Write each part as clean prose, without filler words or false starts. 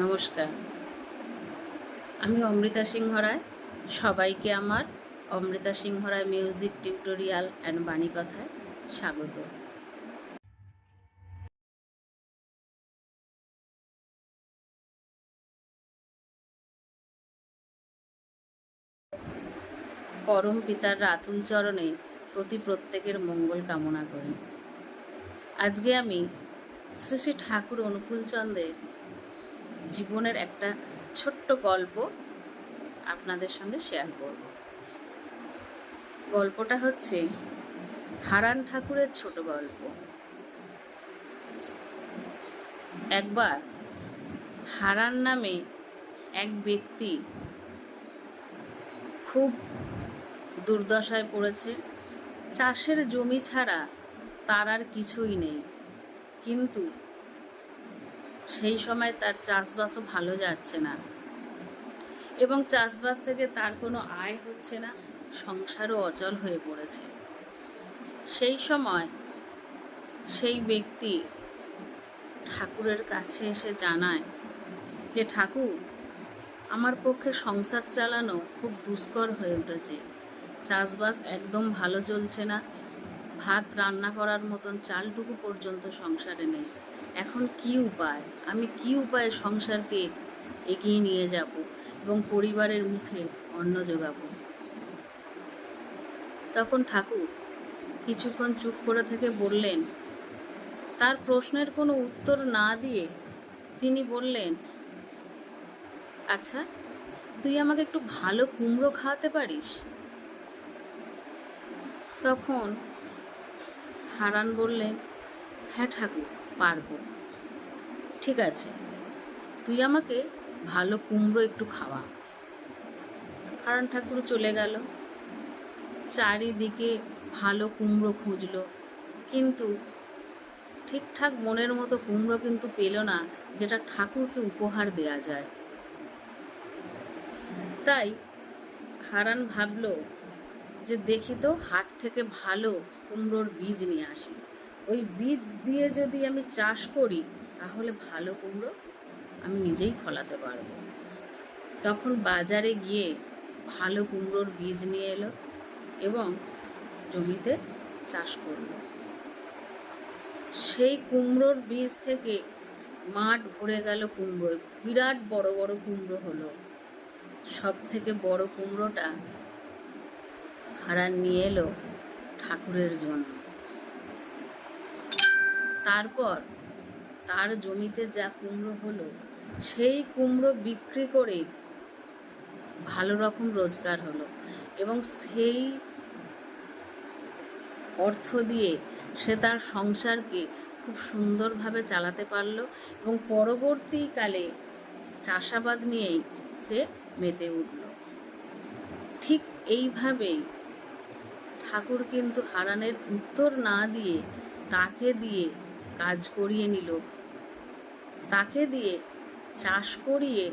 নমস্কার, আমি অমৃতা সিংহ রায়। সবাইকে আমার অমৃতা সিংহ রায় মিউজিক টিউটোরিয়াল অ্যান্ড বাণী কথায় স্বাগত। পরম পিতার রাতুল চরণে প্রত্যেকের মঙ্গল কামনা করি। আজকে আমি শ্রী শ্রী ঠাকুর অনুকূলচন্দ্রের জীবনের একটা ছোট্ট গল্প আপনাদের সঙ্গে শেয়ার করব। গল্পটা হচ্ছে হারান ঠাকুরের ছোট গল্প। একবার হারান নামে এক ব্যক্তি খুব দুর্দশায় পড়েছে। চাষের জমি ছাড়া তার আর কিছুই নেই, কিন্তু সেই সময় তার চাষবাসও ভালো যাচ্ছে না এবং চাষবাস থেকে তার কোনো আয় হচ্ছে না, সংসারও অচল হয়ে পড়েছে। সেই সময় সেই ব্যক্তি ঠাকুরের কাছে এসে জানায় যে, ঠাকুর, আমার পক্ষে সংসার চালানো খুব দুষ্কর হয়ে উঠেছে। চাষবাস একদম ভালো চলছে না, ভাত রান্না করার মতন চালটুকু পর্যন্ত সংসারে নেই। এখন কি উপায়? আমি কি উপায়ে সংসারকে এগিয়ে নিয়ে যাব এবং পরিবারের মুখে অন্ন জোগাবো? তখন ঠাকুর কিছুক্ষণ চুপ করে থেকে বললেন, তার প্রশ্নের কোনো উত্তর না দিয়ে তিনি বললেন, আচ্ছা, তুই আমাকে একটু ভালো কুমড়ো খাওয়াতে পারিস? তখন হারান বললেন, হ্যাঁ ঠাকুর, পারবো। ঠিক আছে, তুই আমাকে ভালো কুমড়ো একটু খাওয়া। হারান ঠাকুর চলে গেল, চারিদিকে ভালো কুমড়ো খুঁজলো, কিন্তু ঠিকঠাক মনের মতো কুমড়ো কিন্তু পেল না, যেটা ঠাকুরকে উপহার দেয়া যায়। তাই হারান ভাবলো যে, দেখি তো হাট থেকে ভালো কুমড়োর বীজ নিয়ে আসি। ওই বীজ দিয়ে যদি আমি চাষ করি, তাহলে ভালো কুমড়ো আমি নিজেই ফলাতে পারবো। তখন বাজারে গিয়ে ভালো কুমড়োর বীজ নিয়ে এলো এবং জমিতে চাষ করলো। সেই কুমড়োর বীজ থেকে মাঠ ভরে গেল কুমড়োয়, বিরাট বড় বড় কুমড়ো হলো। সব থেকে বড় কুমড়োটা হারান নিয়ে এলো ঠাকুরের জন্য। তারপর তার জমিতে যা কুমড়ো হলো, সেই কুমড়ো বিক্রি করে ভালো রকম রোজগার হলো এবং সেই অর্থ দিয়ে সে তার সংসারকে খুব সুন্দরভাবে চালাতে পারলো এবং পরবর্তীকালে চাষাবাদ নিয়েই সে মেতে উঠল। ঠিক এইভাবেই ঠাকুর কিন্তু হারানের উত্তর না দিয়ে তাকে দিয়ে কাজ করিয়ে নিল, তাকে দিয়ে চাষ করিয়ে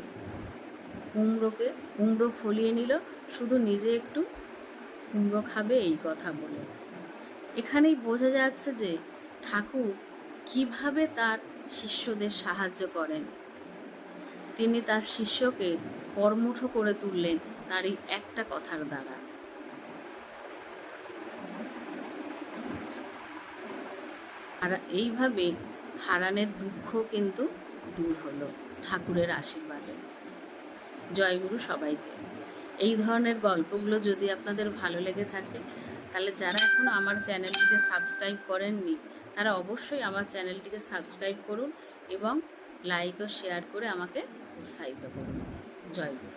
কুমড়ো ফলিয়ে নিল, শুধু নিজে একটু কুমড়ো খাবে এই কথা বলে। এখানেই বোঝা যাচ্ছে যে ঠাকুর কিভাবে তার শিষ্যদের সাহায্য করেন। তিনি তার শিষ্যকে কর্মঠ করে তুললেন তার এই একটা কথার দ্বারা। আর এইভাবে হারানের দুঃখ কিন্তু দূর হলো ঠাকুরের আশীর্বাদে। জয়গুরু সবাইকে। এই ধরনের গল্পগুলো যদি আপনাদের ভালো লেগে থাকে, তাহলে যারা এখনও আমার চ্যানেলটিকে সাবস্ক্রাইব করেননি, তারা অবশ্যই আমার চ্যানেলটিকে সাবস্ক্রাইব করুন এবং লাইক ও শেয়ার করে আমাকে উৎসাহিত করুন। জয়গুরু।